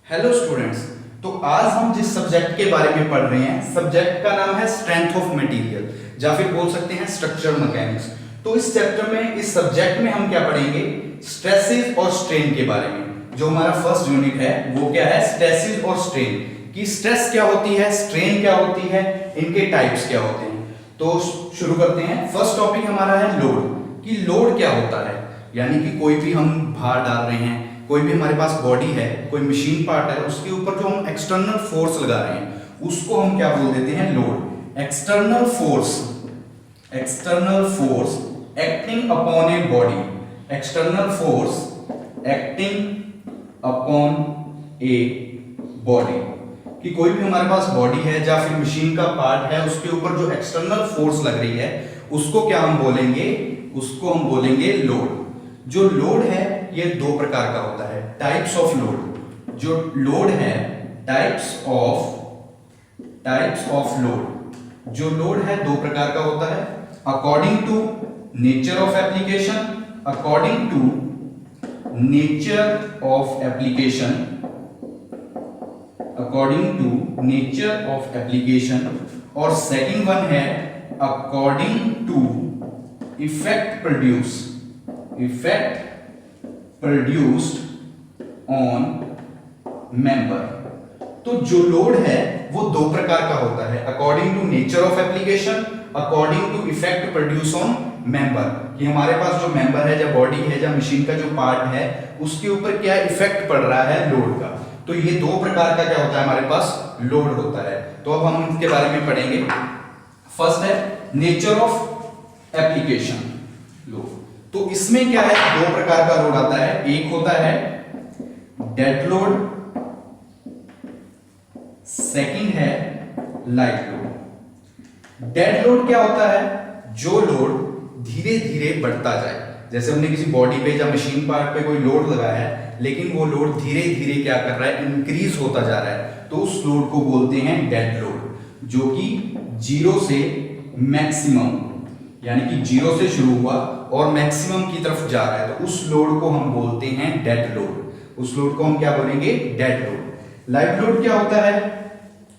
Hello students. तो आज हम जिस सब्जेक्ट के बारे में पढ़ रहे हैं, सब्जेक्ट का नाम है स्ट्रेंथ ऑफ मटेरियल या फिर बोल सकते हैं स्ट्रक्चर मैकेनिक्स। तो इस चैप्टर में, इस सब्जेक्ट में हम क्या पढ़ेंगे? स्ट्रेसेस और स्ट्रेन के बारे में। जो हमारा फर्स्ट यूनिट है वो क्या है? स्ट्रेसेस और स्ट्रेन। कि स्ट्रेस क्या होती है, स्ट्रेन क्या होती है, इनके टाइप्स क्या होते हैं। तो शुरू करते हैं। फर्स्ट टॉपिक हमारा है लोड। कि लोड क्या होता है, यानी कि कोई भी हम भार डाल रहे हैं, कोई भी हमारे पास बॉडी है, कोई मशीन पार्ट है, उसके ऊपर जो हम एक्सटर्नल फोर्स लगा रहे हैं उसको हम क्या बोल देते हैं? Load. External force acting upon a body, external force acting upon a body. कि कोई भी हमारे पास बॉडी है या फिर मशीन का पार्ट है, उसके ऊपर जो एक्सटर्नल फोर्स लग रही है उसको क्या हम बोलेंगे? उसको हम बोलेंगे लोड। जो लोड है ये दो प्रकार का होता है, टाइप्स ऑफ लोड। जो लोड है, टाइप्स ऑफ लोड। जो लोड है दो प्रकार का होता है, according to nature of application, according to nature of application, according to nature of application. और सेकंड वन है according to effect produced on member. तो जो लोड है वो दो प्रकार का होता है, according to nature of application, according to effect produce on member. कि हमारे पास जो मेंबर है या बॉडी है या मशीन का जो पार्ट है उसके ऊपर क्या इफेक्ट पड़ रहा है लोड का। तो ये दो प्रकार का क्या होता है हमारे पास? लोड होता है। तो अब हम इसके बारे में पढ़ेंगे। फर्स्ट है नेचर ऑफ एप्लीकेशन लोड। तो इसमें क्या है? दो प्रकार का लोड आता है। एक होता है डेड लोड, सेकंड है लाइट लोड। डेड लोड क्या होता है? जो लोड धीरे धीरे बढ़ता जाए। जैसे हमने किसी बॉडी पे या मशीन पार्ट पे कोई लोड लगाया है, लेकिन वो लोड धीरे धीरे क्या कर रहा है? इंक्रीज होता जा रहा है। तो उस लोड को बोलते हैं डेड लोड। जो कि जीरो से मैक्सिमम, यानी कि जीरो से शुरू हुआ और मैक्सिमम की तरफ जा रहा है, तो उस लोड को हम बोलते हैं डेड लोड। उस लोड को हम क्या बोलेंगे? Dead load. लाइट लोड क्या होता है?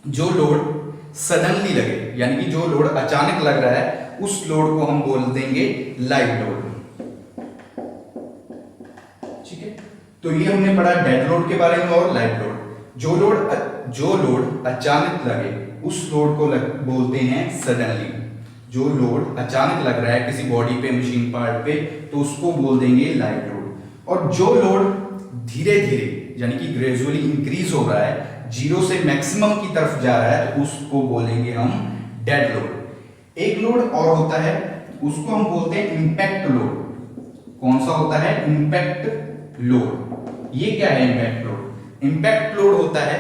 जो लोड सडनली लगे, यानी कि जो लोड अचानक लग रहा है, उस लोड को हम बोल देंगे लाइट लोड। ठीक है, तो ये हमने पढ़ा डेड लोड के बारे में और लाइट लोड। जो लोड अचानक लगे उस लोड को बोलते हैं सडनली। जो लोड अचानक लग रहा है किसी बॉडी पे, मशीन पार्ट पे, तो उसको बोल देंगे लाइट लोड। और जो लोड धीरे धीरे, यानी कि ग्रेजुअली इंक्रीज हो रहा है, जीरो से मैक्सिमम की तरफ जा रहा है, तो उसको बोलेंगे हम डेड लोड। एक लोड और होता है, उसको हम बोलते हैं इंपैक्ट लोड। कौन सा होता है? Impact load. ये क्या है इंपैक्ट लोड? इंपैक्ट लोड होता है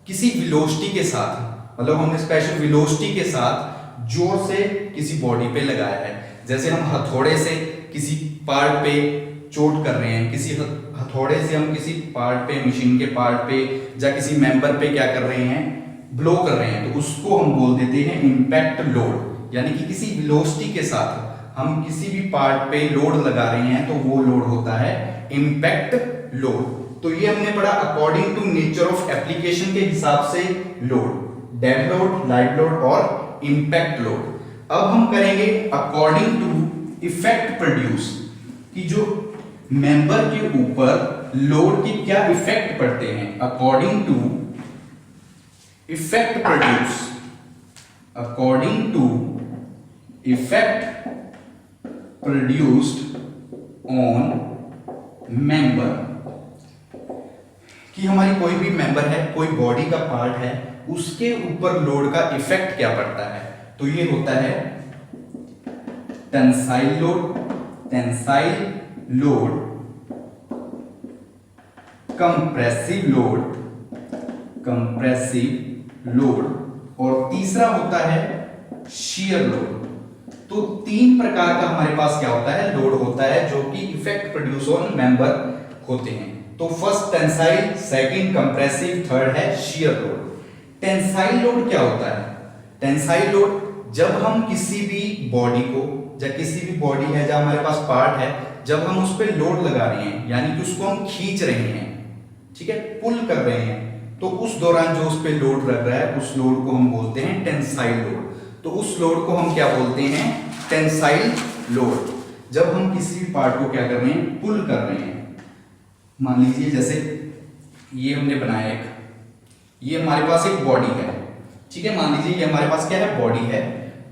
किसी वेलोसिटी के साथ, मतलब हमने स्पेशल वेलोसिटी के साथ जोर से किसी बॉडी पे लगाया है। जैसे हम हथौड़े से किसी पार्ट पे चोट कर रहे हैं, किसी हथौड़े से हम किसी पार्ट पे, मशीन के पार्ट पे या किसी मेंबर पे क्या कर रहे हैं? ब्लो कर रहे हैं, तो उसको हम बोल देते हैं इंपैक्ट लोड। यानी कि किसी वेलोसिटी के साथ हम किसी भी पार्ट पे लोड लगा रहे हैं, तो वो लोड होता है इंपैक्ट लोड। तो ये हमने पढ़ा according to nature of application के हिसाब से load, dead load, light load और इंपैक्ट लोड। अब हम करेंगे अकॉर्डिंग टू इफेक्ट प्रोड्यूस। कि जो मेंबर के ऊपर लोड के क्या इफेक्ट पड़ते हैं, according to effect produce, according to effect produced on member. कि हमारी कोई भी मेंबर है, कोई बॉडी का पार्ट है, उसके ऊपर लोड का इफेक्ट क्या पड़ता है? तो ये होता है tensile load, tensile load, compressive load, compressive load, और तीसरा होता है शियर लोड। तो तीन प्रकार का हमारे पास क्या होता है? लोड होता है, जो कि इफेक्ट प्रोड्यूस ऑन मेंबर होते हैं। तो first tensile, second compressive, third है शियर लोड। टेंसाइल लोड क्या होता है? टेंसाइल लोड जब हम किसी भी बॉडी को, या किसी भी बॉडी है जहां हमारे पास पार्ट है, जब हम उस पर लोड लगा रहे हैं, यानी कि उसको हम खींच रहे हैं, ठीक है, पुल कर रहे हैं, तो उस दौरान जो उस पे लोड लग रहा है उस लोड को हम बोलते हैं टेंसाइल लोड। तो उस लोड को हम क्या बोलते हैं, टेंसाइल लोड। जब हम किसी भी पार्ट को क्या कर रहे हैं, पुल कर रहे हैं, मान लीजिए जैसे ये हमने बनाया एक, ये हमारे पास एक बॉडी है, ठीक है, मान लीजिए ये हमारे पास क्या है, बॉडी है।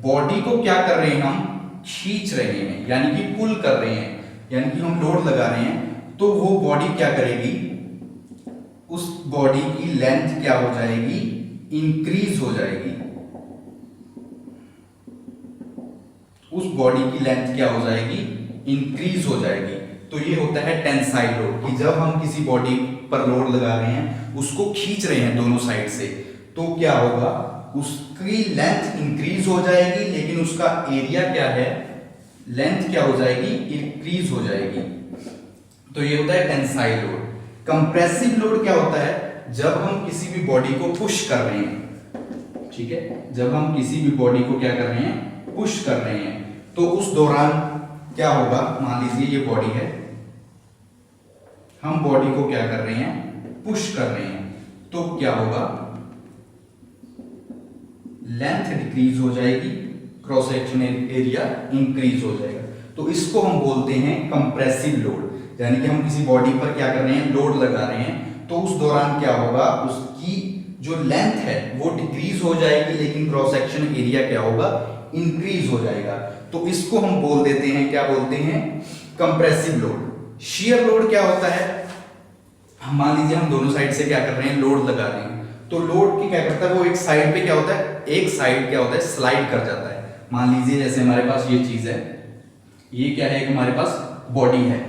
बॉडी को क्या कर रहे हैं, हम खींच रहे हैं, यानी कि पुल कर रहे हैं, यानी कि हम लोड लगा रहे हैं। तो वो बॉडी क्या करेगी, उस बॉडी की लेंथ क्या हो जाएगी, इंक्रीज हो जाएगी। उस बॉडी की लेंथ क्या हो जाएगी, इंक्रीज हो जाएगी। तो ये होता है टेंसाइल लोड, कि जब हम किसी बॉडी पर लोड लगा रहे हैं, उसको खींच रहे हैं दोनों साइड से, तो क्या होगा, उसकी लेंथ इंक्रीज हो जाएगी, लेकिन उसका एरिया क्या है, लेंथ क्या हो जाएगी, इंक्रीज हो जाएगी। तो ये होता है टेंसाइल लोड। कंप्रेसिव लोड क्या होता है, जब हम किसी भी बॉडी को पुश कर रहे हैं, ठीक है, जब हम किसी भी बॉडी को क्या कर रहे हैं, पुश कर रहे हैं, तो उस दौरान क्या होगा, मान लीजिए ये बॉडी है, हम बॉडी को क्या कर रहे हैं, पुश कर रहे हैं, तो क्या होगा, लेंथ डिक्रीज हो जाएगी, क्रॉस सेक्शन एरिया इंक्रीज हो जाएगा। तो इसको हम बोलते हैं कंप्रेसिव लोड, यानी कि हम किसी बॉडी पर क्या कर रहे हैं, लोड लगा रहे हैं, तो उस दौरान क्या होगा, उसकी जो लेंथ है वो डिक्रीज हो जाएगी, लेकिन क्रॉस सेक्शन एरिया क्या होगा, इंक्रीज हो जाएगा। तो इसको हम बोल देते हैं, क्या बोलते हैं, कंप्रेसिव लोड। शियर लोड क्या होता है, मान लीजिए हम दोनों साइड से क्या कर रहे हैं, लोड लगा रहे हैं, तो लोड की क्या करता है, वो एक साइड पे क्या होता है, एक साइड क्या होता है, स्लाइड कर जाता है। मान लीजिए जैसे हमारे पास ये चीज है, ये क्या है, हमारे पास बॉडी है,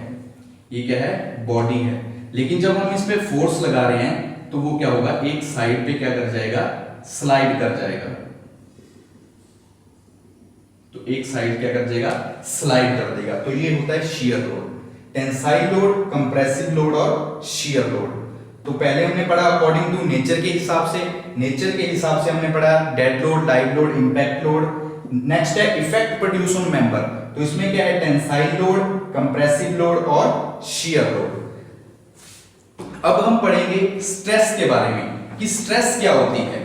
ये क्या है, बॉडी है, लेकिन जब हम इस पे फोर्स लगा रहे हैं तो वो क्या होगा, एक साइड पे क्या कर जाएगा, स्लाइड कर जाएगा। तो एक साइड क्या कर जाएगा, स्लाइड कर देगा। तो ये होता है shear load, tensile load, compressive load और शियर लोड। तो पहले हमने पढ़ा अकॉर्डिंग टू नेचर के हिसाब से, नेचर के हिसाब से हमने पढ़ा dead load, live load, impact load. Next है इफेक्ट प्रोड्यूस ऑन मेंबर, तो इसमें क्या है, टेंसाइल लोड, कंप्रेसिव लोड और शियर लोड। अब हम पढ़ेंगे स्ट्रेस के बारे में, कि स्ट्रेस क्या होती है,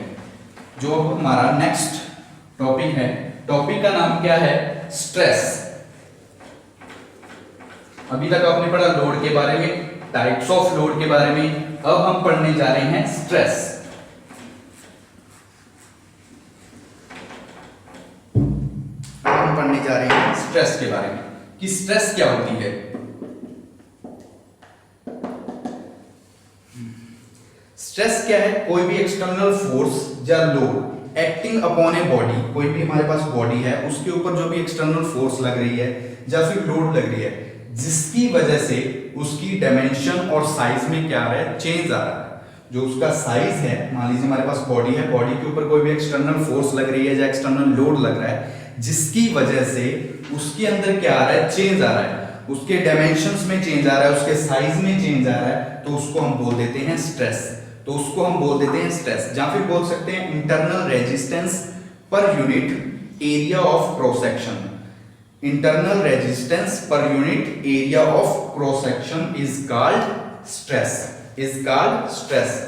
जो हमारा नेक्स्ट टॉपिक है। टॉपिक का नाम क्या है, स्ट्रेस। अभी तक आपने पढ़ा लोड के बारे में, टाइप्स ऑफ लोड के बारे में, अब हम पढ़ने जा रहे हैं स्ट्रेस। हम पढ़ने जा रहे हैं स्ट्रेस के बारे में, कि स्ट्रेस क्या होती है। स्ट्रेस क्या है, कोई भी एक्सटर्नल फोर्स या load acting upon a body, कोई भी हमारे पास बॉडी है, उसके ऊपर जो भी एक्सटर्नल फोर्स लग रही है या फिर लोड लग रही है, जिसकी वजह से उसकी डायमेंशन और साइज में क्या आ रहा है, चेंज आ रहा है। जो उसका साइज है, मान लीजिए हमारे पास बॉडी है, बॉडी के ऊपर कोई भी एक्सटर्नल फोर्स लग रही है या एक्सटर्नल लोड लग रहा है, जिसकी वजह से उसके अंदर क्या आ रहा है, चेंज आ रहा है, उसके डायमेंशंस में चेंज आ रहा है, उसके साइज में चेंज आ रहा है, तो उसको हम बोल देते हैं स्ट्रेस। तो उसको हम बोल देते हैं स्ट्रेस, या फिर बोल सकते हैं internal resistance per unit area of cross section. Internal resistance per unit area of cross section is called stress, is called stress.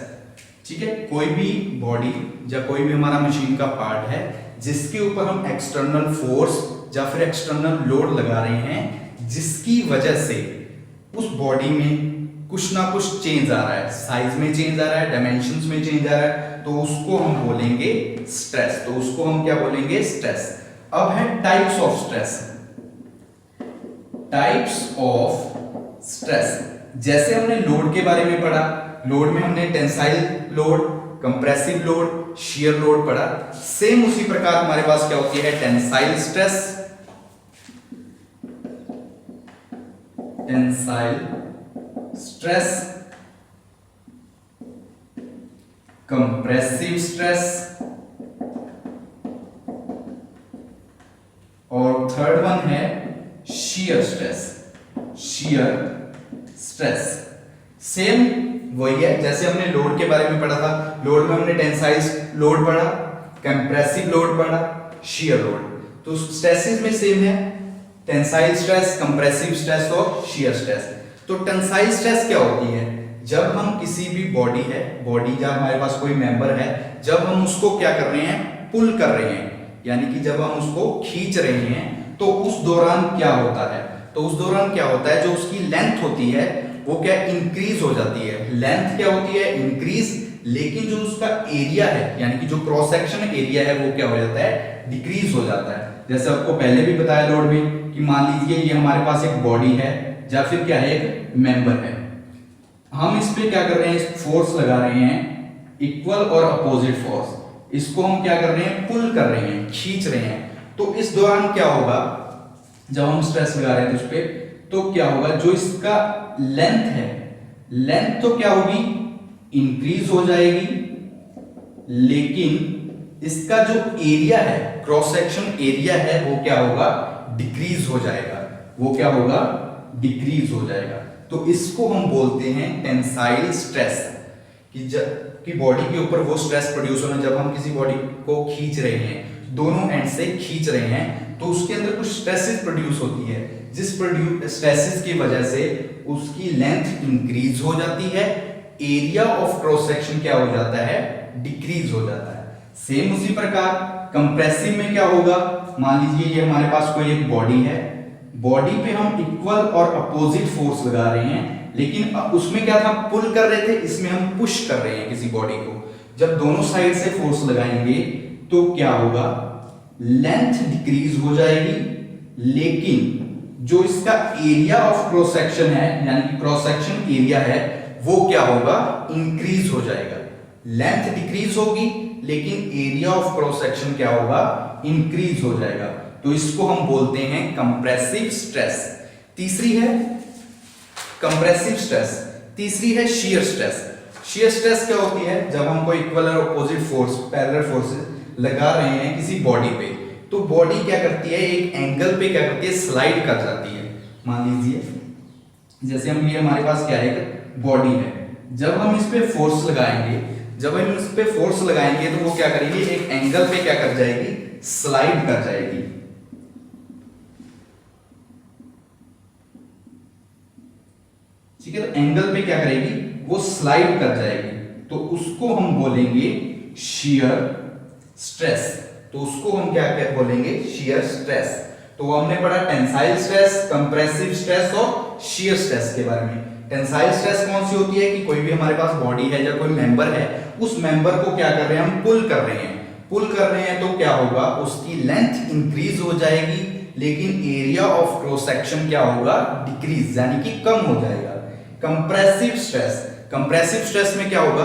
ठीक है, कोई भी बॉडी या कोई भी हमारा मशीन का पार्ट है, जिसके ऊपर हम एक्सटर्नल फोर्स या फिर एक्सटर्नल लोड लगा रहे हैं, जिसकी वजह से उस बॉडी में कुछ ना कुछ चेंज आ रहा है, साइज में चेंज आ रहा है, डायमेंशंस में चेंज आ रहा है, तो उसको हम बोलेंगे स्ट्रेस। तो उसको हम क्या बोलेंगे, स्ट्रेस। अब है types of stress. Types of stress, जैसे हमने लोड के बारे में पढ़ा, लोड में हमने tensile load, compressive load, shear load पढ़ा, सेम उसी प्रकार हमारे पास क्या होती है, tensile stress, tensile stress, compressive stress, और थर्ड वन है shear stress, shear stress. Same वही है जैसे हमने लोड के बारे में पढ़ा था, लोड में हमने टेंसाइल लोड पढ़ा, कंप्रेसिव लोड पढ़ा, शियर लोड। तो स्ट्रेसेस में सेम है, टेंसाइल स्ट्रेस, कंप्रेसिव स्ट्रेस और शियर स्ट्रेस। तो टेंसाइल स्ट्रेस क्या होती है, जब हम किसी भी बॉडी जब हमारे पास कोई मेंबर है, जब हम उसको क्या कर रहे हैं, पुल कर रहे हैं, यानी कि जब हम उसको खींच रहे हैं, तो उस दौरान क्या होता है, जो उसकी लेंथ होती है वो क्या इंक्रीज हो जाती है। लेंथ क्या होती है, इंक्रीज, लेकिन जो उसका एरिया है, यानी कि जो क्रॉस सेक्शन एरिया है, वो क्या हो जाता है, डिक्रीज हो जाता है। जैसे आपको पहले भी बताया लोड में कि मान लीजिए ये हमारे पास एक बॉडी है या फिर क्या है, एक मेंबर है, हम इस पे क्या कर रहे हैं, फोर्स लगा रहे हैं, इक्वल और अपोजिट फोर्स, इसको हम क्या कर रहे हैं, पुल कर रहे हैं, खींच रहे हैं। तो इस दौरान क्या होगा, जब हम स्ट्रेस लगा रहे हैं तो इस पे, तो क्या होगा, जो इसका लेंथ है, लेंथ तो क्या होगी, इंक्रीज हो जाएगी, लेकिन इसका जो एरिया है, क्रॉस सेक्शन एरिया है, वो क्या होगा, डिक्रीज हो जाएगा, डिक्रीज हो जाएगा। तो इसको हम बोलते हैं टेंसाइल स्ट्रेस, कि बॉडी के ऊपर वो स्ट्रेस प्रोड्यूस होना, जब हम किसी बॉडी को खींच रहे हैं, दोनों एंड से खींच रहे हैं, तो उसके अंदर कुछ स्ट्रेसेस प्रोड्यूस होती है, जिस स्ट्रेसेस की वजह से उसकी लेंथ इंक्रीज हो जाती है, एरिया ऑफ क्रॉस सेक्शन क्या हो जाता है, डिक्रीज हो जाता है। सेम उसी प्रकार कंप्रेसिव में क्या होगा, मान लीजिए ये हमारे पास कोई एक बॉडी है, बॉडी पे हम इक्वल और अपोजिट फोर्स लगा रहे हैं, लेकिन उसमें क्या था, पुल कर रहे थे, इसमें हम पुश कर रहे हैं किसी बॉडी को। जब दोनों साइड से फोर्स लगाएंगे तो क्या होगा, लेंथ डिक्रीज हो जाएगी, लेकिन जो इसका एरिया ऑफ क्रॉस सेक्शन है, यानी कि क्रॉस सेक्शन एरिया है, वो क्या होगा, इंक्रीज हो जाएगा। लेंथ डिक्रीज होगी, लेकिन एरिया ऑफ क्रॉस सेक्शन क्या होगा, इंक्रीज हो जाएगा। तो इसको हम बोलते हैं कंप्रेसिव स्ट्रेस। तीसरी है कंप्रेसिव स्ट्रेस, तीसरी है शियर स्ट्रेस। शियर स्ट्रेस क्या होती है, जब हम कोई इक्वल और अपोजिट फोर्स, पैरेलल फोर्सेस लगा रहे हैं किसी बॉडी पे, तो बॉडी क्या करती है, एक एंगल पे क्या करती है, स्लाइड कर जाती है। मान लीजिए जैसे हम, ये हमारे पास क्या है, बॉडी है, जब हम इस पे फोर्स लगाएंगे, तो वो क्या करेगी, एक एंगल पे क्या कर जाएगी, स्लाइड कर जाएगी। ठीक है, तो एंगल पे क्या करेगी, वो स्लाइड कर जाएगी, तो उसको हम बोलेंगे शियर स्ट्रेस। तो उसको हम क्या बोलेंगे, शियर स्ट्रेस। तो हमने पढ़ा टेंसाइल स्ट्रेस, कंप्रेसिव स्ट्रेस और शियर स्ट्रेस के बारे में। टेंसाइल स्ट्रेस कौन सी होती है, कि कोई भी हमारे पास बॉडी है या कोई मेंबर है, उस मेंबर को क्या कर रहे हैं, हम पुल कर रहे हैं, तो क्या होगा, उसकी लेंथ इंक्रीज हो जाएगी, लेकिन एरिया ऑफ क्रॉस सेक्शन क्या होगा, डिक्रीज, यानी कि कम हो जाएगा। कंप्रेसिव स्ट्रेस में क्या होगा,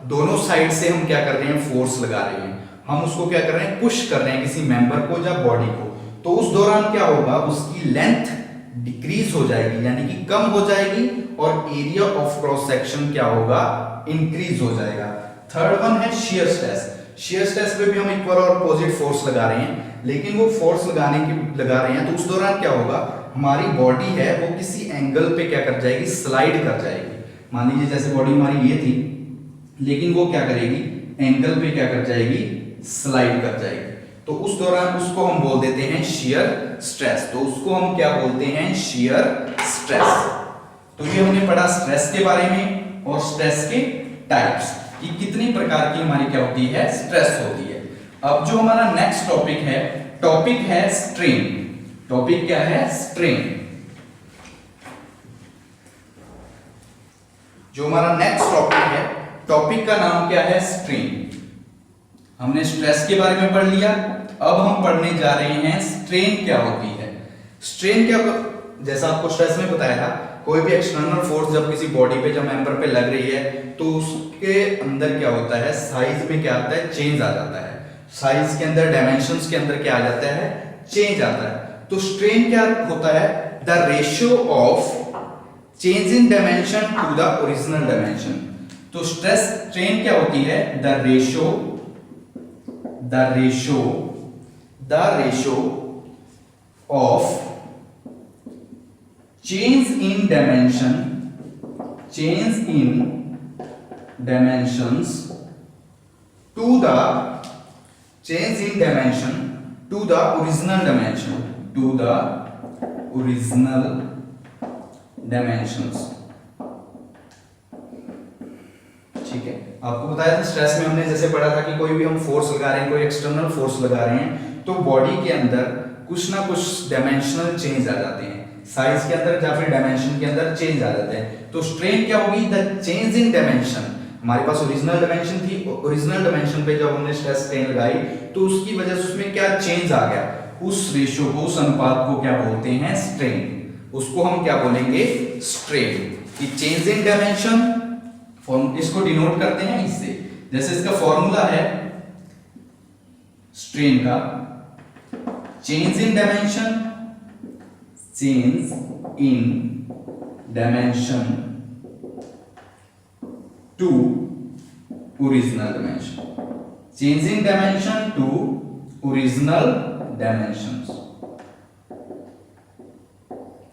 दोनों साइड से हम क्या कर रहे हैं, फोर्स लगा रहे हैं, हम उसको क्या कर रहे हैं, पुश कर रहे हैं किसी मेंबर को या बॉडी को। तो उस दौरान क्या होगा, उसकी लेंथ डिक्रीज हो जाएगी, यानी कि कम हो जाएगी, और एरिया ऑफ क्रॉस सेक्शन क्या होगा, इंक्रीज हो जाएगा। थर्ड वन है शियर स्ट्रेस। शियर स्ट्रेस पे भी हम इक्वल और अपोजिट फोर्स लगा रहे हैं, लेकिन वो फोर्स लगा रहे हैं, तो उस दौरान क्या होगा, हमारी बॉडी है वो किसी एंगल पे क्या कर जाएगी, स्लाइड कर जाएगी। मान लीजिए जैसे बॉडी हमारी ये थी, लेकिन वो क्या करेगी, एंगल पे क्या कर जाएगी, स्लाइड कर जाएगी। तो उस दौरान उसको हम बोल देते हैं शियर स्ट्रेस। तो उसको हम क्या बोलते हैं, शियर स्ट्रेस। तो ये हमने पढ़ा स्ट्रेस के बारे में और स्ट्रेस के टाइप्स, कि कितनी प्रकार की हमारी क्या होती है, स्ट्रेस होती है। अब जो हमारा नेक्स्ट टॉपिक है स्ट्रेन। टॉपिक क्या है, स्ट्रेन। जो हमारा नेक्स्ट टॉपिक का नाम क्या है, स्ट्रेन। हमने स्ट्रेस के बारे में पढ़ लिया, अब हम पढ़ने जा रहे हैं स्ट्रेन क्या होती है। स्ट्रेन क्या, जैसा आपको स्ट्रेस में बताया था, कोई भी एक्सटर्नल फोर्स जब किसी बॉडी पे, जब मेंबर पे लग रही है, तो उसके अंदर क्या होता है, साइज में क्या आता है, चेंज आ जाता है। साइज के अंदर, डायमेंशंस के अंदर क्या आ जाता है, चेंज आता है। तो स्ट्रेन क्या होता है, the ratio of change in dimension to the original dimension. तो स्ट्रेन क्या होती है, the ratio of change in dimensions to the original dimensions। आपको बताया था स्ट्रेस में हमने जैसे पढ़ा था कि कोई भी हम फोर्स लगा रहे हैं, कोई एक्सटर्नल फोर्स लगा रहे हैं, तो बॉडी के अंदर कुछ ना कुछ डायमेंशनल चेंज आ जाते हैं, साइज के अंदर या फिर डायमेंशन के अंदर चेंज आ जाते हैं। तो स्ट्रेन क्या होगी? The change in dimension. हमारे पास ओरिजिनल डायमेंशन थी, ओरिजिनल डायमेंशन पे जब हमने स्ट्रेस स्ट्रेन लगाई तो उसकी वजह से उसमें क्या चेंज आ गया, उस रेशियो को, उस अनुपात को क्या बोलते हैं? स्ट्रेन। उसको हम क्या बोलेंगे? स्ट्रेन। कि चेंज इन डायमेंशन, इसको डिनोट करते हैं इससे, जैसे इसका फॉर्मूला है स्ट्रेन का, change in dimension, change in dimension to original dimension, change in dimension to original dimensions.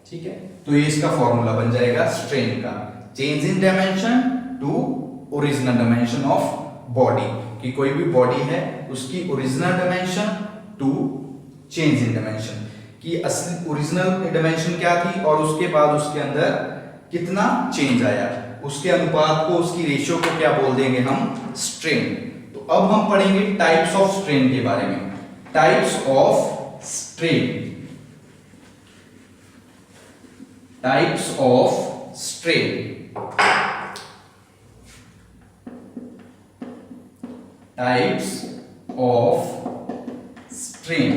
ठीक है, तो ये इसका फॉर्मूला बन जाएगा स्ट्रेन का, change in dimension to original dimension of body. कि कोई भी बॉडी है उसकी original dimension to change in dimension, कि असली ओरिजिनल डायमेंशन क्या थी और उसके बाद उसके अंदर कितना चेंज आया, उसके अनुपात को, उसकी रेशियो को क्या बोल देंगे हम? स्ट्रेन। तो अब हम पढ़ेंगे टाइप्स ऑफ स्ट्रेन के बारे में। Types of strain, types of strain, types of strain.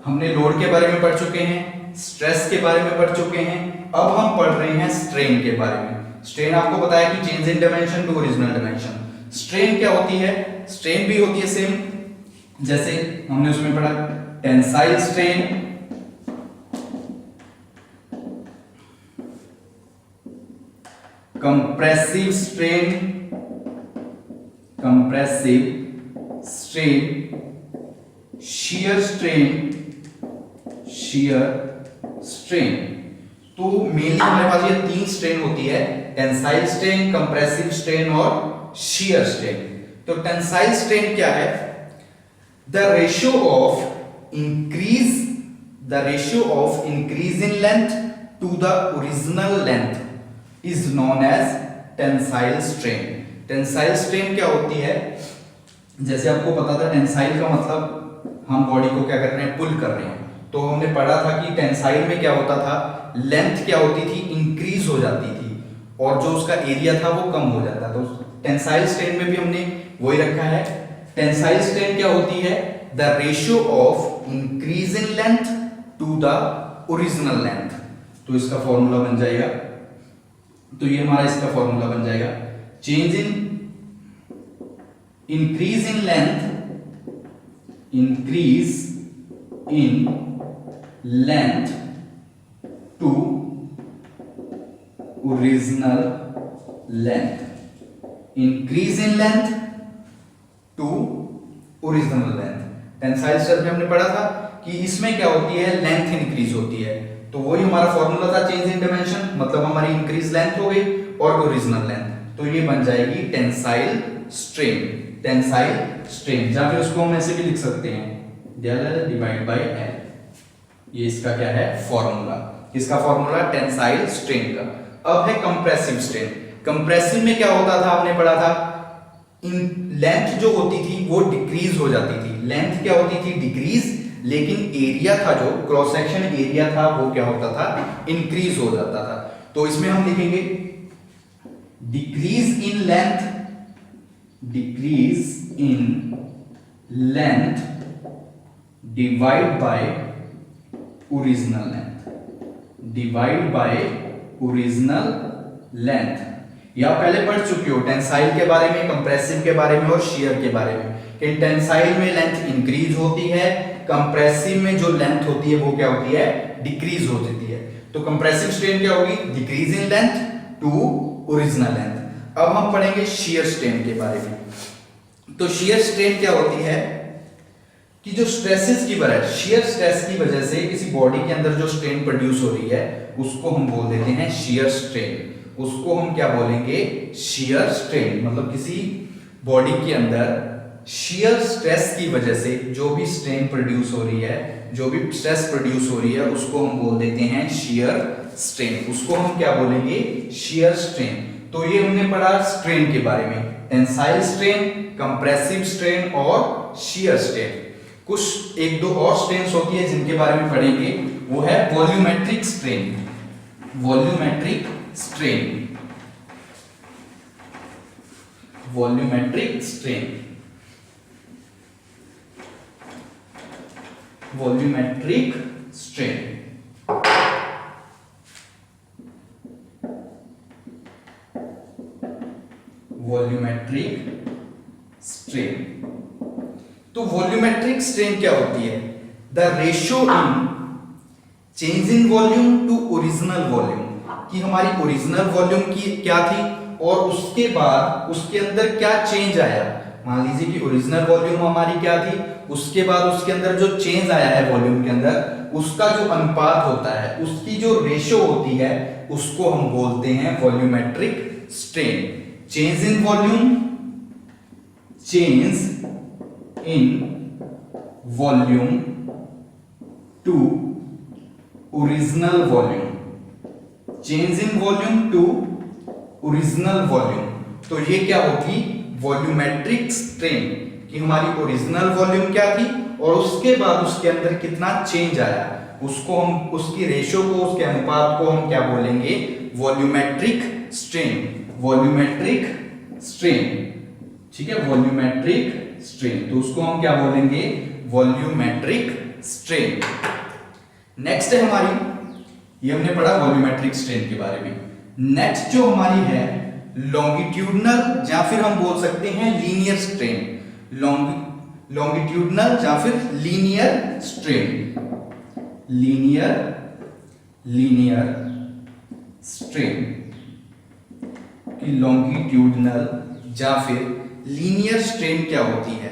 हमने लोड के बारे में पढ़ चुके हैं, स्ट्रेस के बारे में पढ़ चुके हैं, अब हम पढ़ रहे हैं स्ट्रेन के बारे में। स्ट्रेन आपको पता है कि change in dimension to original dimension. Strain क्या होती है? स्ट्रेन भी होती है सेम, जैसे हमने उसमें पढ़ा tensile strain, compressive strain, compressive strain, shear strain, shear strain. तो मेनली हमारे पास ये तीन स्ट्रेन होती है, टेंसाइल स्ट्रेन, कंप्रेसिव स्ट्रेन और शियर स्ट्रेन। तो टेंसाइल स्ट्रेन क्या है? The ratio of increase, the ratio of increase in length to the original length is known as tensile strain. Tensile strain क्या होती है? जैसे आपको पता था टेंसाइल का मतलब हम बॉडी को क्या कर रहे हैं? पुल कर रहे हैं। तो हमने पढ़ा था कि टेंसाइल में क्या होता था? लेंथ क्या होती थी? इंक्रीज हो जाती थी और जो उसका एरिया था वो कम हो जाता। तो टेंसाइल स्ट्रेन में भी हमने वही रखा है। टेंसाइल स्ट्रेन क्या होती है? The ratio of increase in length to the original length. तो इसका फॉर्मूला बन जाएगा, तो ये हमारा इसका फॉर्मूला बन जाएगा, change in, increase in length, increase in length to original length, increase in length to original length. Tensile strain में हमने पढ़ा था कि इसमें क्या होती है? लेंथ इंक्रीज होती है। तो वही हमारा फॉर्मूला था चेंज इन डायमेंशन, मतलब हमारी इंक्रीज लेंथ हो गई और ओरिजिनल लेंथ, तो ये बन जाएगी टेंसाइल स्ट्रेन, टेंसाइल स्ट्रेन। या फिर उसको हम ऐसे भी लिख सकते हैं, del डिवाइड बाय L। ये इसका क्या है? फॉर्मूला। इसका फॉर्मूला टेंसाइल स्ट्रेन का। अब है कंप्रेसिव स्ट्रेन। कंप्रेसिव में क्या होता था? हमने पढ़ा था लेंथ जो होती थी वो डिक्रीज हो जाती थी। लेंथ क्या होती थी? डिक्रीज, लेकिन एरिया था, जो क्रॉस सेक्शन एरिया था वो क्या होता था? इंक्रीज हो जाता था। तो इसमें हम लिखेंगे decrease in length, decrease in length divide by original length, divide by original length. ये आप पहले पढ़ चुके हो टेंसाइल के बारे में, कंप्रेसिव के बारे में और शियर के बारे में, कि टेंसाइल में लेंथ इंक्रीज होती है, कंप्रेसिव में जो लेंथ होती है वो क्या होती है? डिक्रीज हो जाती है। तो कंप्रेसिव स्ट्रेन क्या होगी? Decrease in length to original length. अब हम पढ़ेंगे शियर स्ट्रेन के बारे में। तो शियर स्ट्रेन क्या होती है? कि जो स्ट्रेसेस की वजह, शियर स्ट्रेस की वजह से किसी बॉडी के अंदर जो स्ट्रेन प्रोड्यूस हो रही है उसको हम बोल देते हैं शियर स्ट्रेन। उसको हम क्या बोलेंगे? Shear strain. मतलब किसी बॉडी के अंदर शियर स्ट्रेस की वजह से जो भी स्ट्रेन प्रोड्यूस हो रही है, जो भी स्ट्रेस प्रोड्यूस हो रही है, उसको हम बोल देते हैं शियर स्ट्रेन। उसको हम क्या बोलेंगे? Shear strain. तो ये हमने पढ़ा स्ट्रेन के बारे में, टेंसाइल स्ट्रेन, कंप्रेसिव स्ट्रेन और शियर स्ट्रेन। कुछ एक दो और स्ट्रेन्स होती है जिनके बारे में पढ़ेंगे, वो है volumetric strain. Volumetric strain, volumetric strain, volumetric strain. Volumetric strain. तो वॉल्यूमेट्रिक स्ट्रेन क्या होती है? The ratio in change in volume to original volume, कि हमारी ओरिजिनल वॉल्यूम की क्या थी और उसके बाद उसके अंदर क्या चेंज आया। मान लीजिए कि ओरिजिनल वॉल्यूम हमारी क्या थी, उसके बाद उसके अंदर जो चेंज आया है वॉल्यूम के अंदर, उसका जो अनुपात होता है, उसकी जो रेशियो होती है, उसको हम बोलते हैं volumetric strain. Change in volume, change in volume to original volume, change in volume to original volume. तो ये क्या होगी? वॉल्यूमेट्रिक स्ट्रेन, कि हमारी ओरिजिनल वॉल्यूम क्या थी और उसके बाद उसके अंदर कितना चेंज आया, उसको हम, उसकी रेशियो को, उसके अनुपात को हम क्या बोलेंगे? Volumetric strain. वॉल्यूमेट्रिक स्ट्रेन, ठीक है, वॉल्यूमेट्रिक स्ट्रेन, तो उसको हम क्या बोलेंगे? Volumetric strain. नेक्स्ट है हमारी, ये हमने पढ़ा वॉल्यूमेट्रिक स्ट्रेन के बारे में। नेक्स्ट जो हमारी है लॉन्गिट्यूडनल, या फिर हम बोल सकते हैं लीनियर स्ट्रेन। लॉन्गिट्यूडनल या फिर लीनियर स्ट्रेन, लीनियर स्ट्रेन, कि लॉन्गिट्यूडनल या फिर लीनियर स्ट्रेन क्या होती है?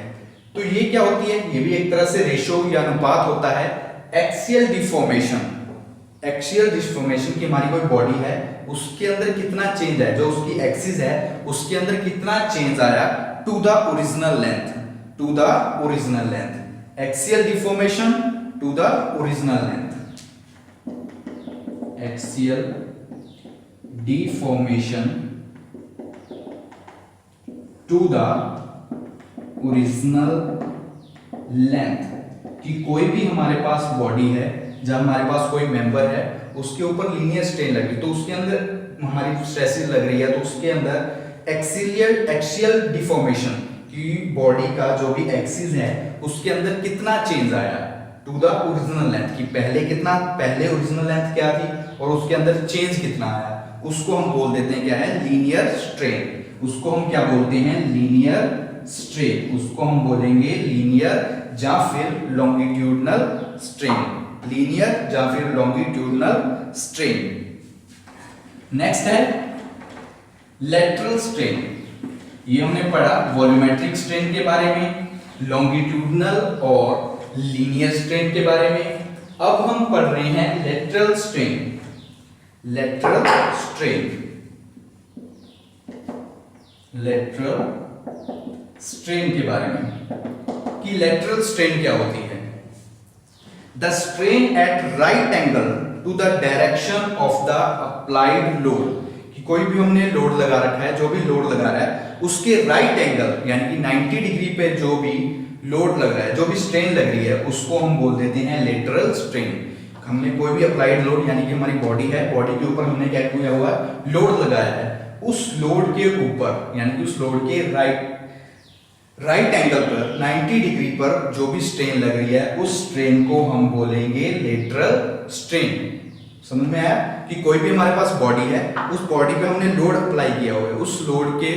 तो ये क्या होती है? ये भी एक तरह से रेशियो या अनुपात होता है। एक्सियल डिफॉर्मेशन, एक्सियल डिफॉर्मेशन की हमारी कोई बॉडी है, उसके अंदर कितना चेंज है, जो उसकी एक्सिस है उसके अंदर कितना चेंज आया to the original length, to the original length. Axial deformation to the original length, axial deformation to the original length, कि कोई भी हमारे पास बॉडी है, जब हमारे पास कोई मेंबर है, उसके ऊपर लीनियर स्ट्रेन लगी, तो उसके अंदर हमारी स्ट्रेसेस लग रही है, तो उसके अंदर एक्सियल डिफॉर्मेशन, कि बॉडी का जो भी एक्सिस है उसके अंदर कितना चेंज आया टू द ओरिजिनल लेंथ, कि पहले ओरिजिनल लेंथ क्या थी और उसके अंदर चेंज कितना आया, उसको हम बोल देते हैं क्या है? Linear strain. उसको हम क्या बोलते हैं? Linear strain. उसको हम बोलेंगे लीनियर या फिर लॉन्गिट्यूडनल स्ट्रेन, लीनियर या फिर लॉन्गिट्यूडनल स्ट्रेन। नेक्स्ट है लेटरल स्ट्रेन। ये हमने पढ़ा वॉल्यूमेट्रिक स्ट्रेन के बारे में, लॉन्गिट्यूडनल और लीनियर स्ट्रेन के बारे में। अब हम पढ़ रहे हैं lateral strain, lateral strain, lateral strain के बारे में, कि लेटरल स्ट्रेन क्या होती है? The strain at right angle to the direction of the applied load, कि कोई भी हमने लोड लगा रखा है, जो भी लोड लगा रहा है उसके राइट एंगल यानी कि 90 डिग्री पे जो भी लोड लग रहा है, जो भी स्ट्रेन लग रही है, उसको हम बोल देते हैं लेटरल स्ट्रेन। हमने कोई भी अप्लाइड लोड यानी कि हमारी बॉडी है, बॉडी के ऊपर हमने क्या किया हुआ है? लोड लगाया है, उस लोड के ऊपर यानी कि उस लोड के राइट एंगल पर 90 डिग्री पर जो भी स्ट्रेन लग रही है, उस स्ट्रेन को हम बोलेंगे लेटरल स्ट्रेन। समझ में आया? कि कोई भी हमारे पास बॉडी है, उस बॉडी पे हमने लोड अप्लाई किया हुआ है, उस लोड के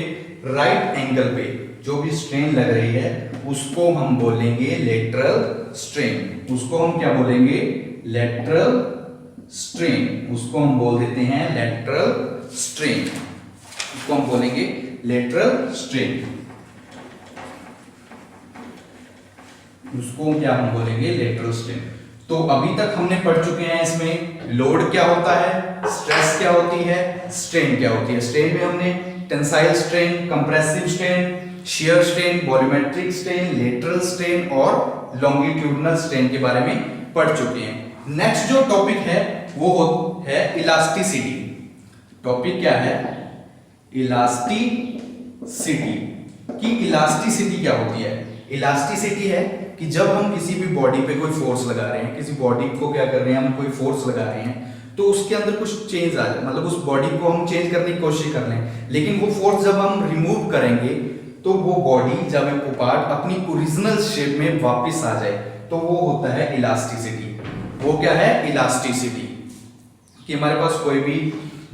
राइट एंगल पे जो भी स्ट्रेन लग रही है उसको हम बोलेंगे लेटरल स्ट्रेन। उसको हम क्या बोलेंगे? Lateral strain. उसको हम बोल देते हैं लेटरल स्ट्रेन, उसको हम बोलेंगे लेटरल स्ट्रेन। उसको क्या हम बोलेंगे? Lateral strain. तो अभी तक हमने पढ़ चुके हैं इसमें लोड क्या होता है, स्ट्रेस क्या होती है, स्ट्रेन क्या होती है। स्ट्रेन में हमने tensile strain, compressive strain, shear strain, volumetric strain, lateral strain और लॉन्गिट्यूडनल स्ट्रेन के बारे में पढ़ चुके हैं। नेक्स्ट जो टॉपिक है वो है इलास्टिसिटी। टॉपिक क्या है? इलास्टिसिटी। कि इलास्टिसिटी क्या होती है? इलास्टिसिटी है कि जब हम किसी भी बॉडी पे कोई फोर्स लगा रहे हैं, किसी बॉडी को क्या कर रहे हैं, हम कोई फोर्स लगा रहे हैं, तो उसके अंदर कुछ चेंज आ जाए, मतलब उस बॉडी को हम चेंज करने की कोशिश कर रहे हैं, लेकिन वो फोर्स जब हम रिमूव करेंगे तो वो बॉडी, जब वो पार्ट अपनी ओरिजिनल शेप में वापस आ जाए, तो वो होता है इलास्टिसिटी। वो क्या है? इलास्टिसिटी। कि हमारे पास कोई भी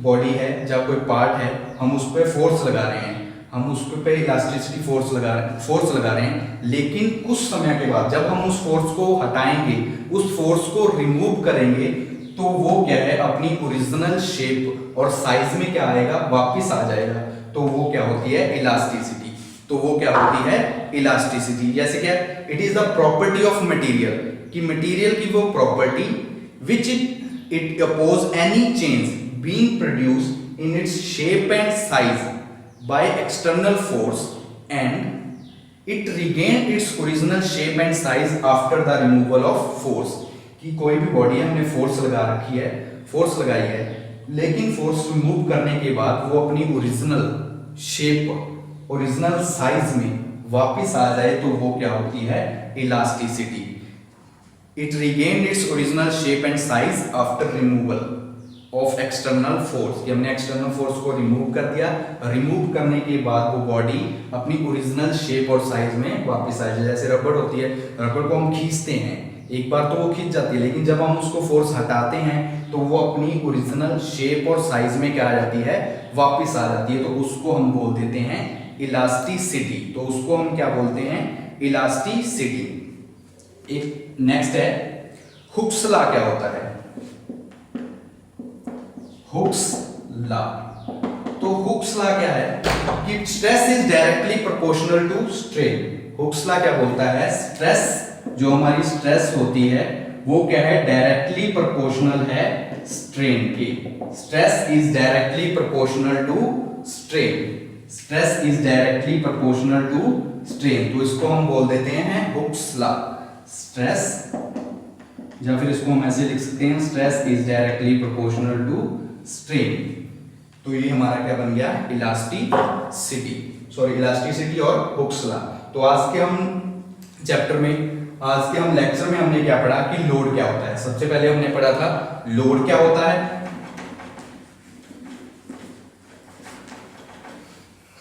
बॉडी है, जब कोई पार्ट है, हम उस पर फोर्स लगा रहे हैं, हम उस पे इलास्टिसिटी फोर्स लगा रहे हैं, लेकिन कुछ समय के बाद जब हम उस फोर्स को हटाएंगे, उस फोर्स को रिमूव करेंगे, तो वो क्या है? अपनी ओरिजिनल शेप और साइज में क्या आएगा? वापस आ जाएगा। तो वो क्या होती है? इलास्टिसिटी। तो वो क्या होती है? इलास्टिसिटी। जैसे क्या? It is the property of material, कि मटेरियल की वो property which it oppose any change being produced in its shape and size by external force and it regained its original shape and size after the removal of force। कि कोई भी body है, हमने force लगा रखी है, force लगाई है, लेकिन फोर्स रिमूव करने के बाद वो अपनी ओरिजिनल शेप, ओरिजिनल साइज में वापस आ जाए, तो वो क्या होती है? Elasticity. It regained its original shape and size after removal of external force, कि हमने एक्सटर्नल फोर्स को रिमूव कर दिया, रिमूव करने के बाद वो बॉडी अपनी ओरिजिनल शेप और साइज में वापस आ जाए। जैसे रबड़ होती है, रबड़ को हम खींचते हैं, एक बार तो वो खींच जाती है, लेकिन जब हम उसको फोर्स हटाते हैं तो वो अपनी ओरिजिनल शेप और साइज में क्या आ जाती है? वापस आ जाती है। तो उसको हम बोल देते हैं इलास्टिसिटी। तो उसको हम क्या बोलते हैं? इलास्टिसिटी। एक नेक्स्ट है हुक्स लॉ। क्या होता है? Hooke's law. तो हुक्स लॉ क्या है? कि stress is directly proportional to strain. Hooke's law क्या बोलता है? स्ट्रेस, जो हमारी स्ट्रेस होती है, वो क्या है? डायरेक्टली प्रोपोर्शनल है स्ट्रेन के। Stress is directly proportional to strain. Stress is directly proportional to strain. तो इसको हम बोल देते हैं हुक्स लॉ। स्ट्रेस, या फिर इसको हम ऐसे लिख सकते हैं, stress is directly proportional to strain. तो ये हमारा क्या बन गया? इलास्टिसिटी, सॉरी इलास्टिसिटी और हुक्स लॉ। तो आज के हम चैप्टर में, आज के हम लेक्चर में हमने क्या पढ़ा कि लोड क्या होता है। सबसे पहले हमने पढ़ा था लोड क्या होता है,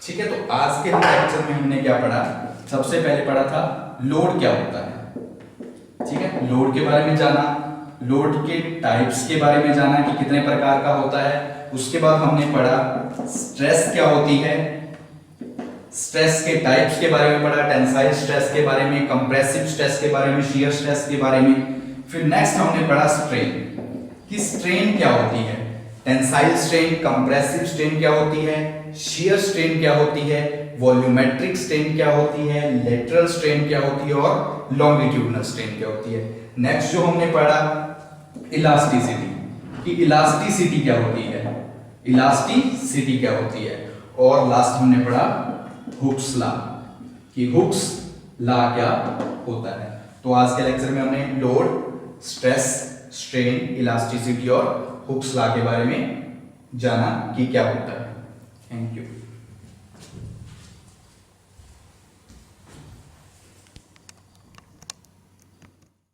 ठीक है। तो आज के लेक्चर में हमने क्या पढ़ा? सबसे पहले पढ़ा था लोड क्या होता है, ठीक है। लोड के बारे में जाना, लोड के टाइप्स के बारे में जाना कि कितने प्रकार का होता है। उसके बाद हमने पढ़ा स्ट्रेस क्या होती है, स्ट्रेस के टाइप्स के बारे में पढ़ा, टेंसाइल स्ट्रेस के बारे में, कंप्रेसिव स्ट्रेस के बारे में, शियर स्ट्रेस के बारे में। फिर नेक्स्ट हमने पढ़ा स्ट्रेन, कि स्ट्रेन क्या होती है, टेंसाइल स्ट्रेन, कंप्रेसिव स्ट्रेन क्या होती है, शियर स्ट्रेन क्या होती है, वॉल्यूमेट्रिक स्ट्रेन क्या होती है, लेटरल स्ट्रेन क्या होती है और लॉन्गिट्यूडनल स्ट्रेन क्या होती है। नेक्स्ट जो हमने पढ़ा इलास्टिसिटी, कि इलास्टिसिटी क्या होती है, इलास्टिसिटी क्या होती है। और लास्ट हमने पढ़ा हुक्स लॉ, कि हुक्स लॉ क्या होता है। तो आज के लेक्चर में हमने लोड, स्ट्रेस, स्ट्रेन, इलास्टिसिटी और हुक्स लॉ के बारे में जाना कि क्या होता है। Thank you.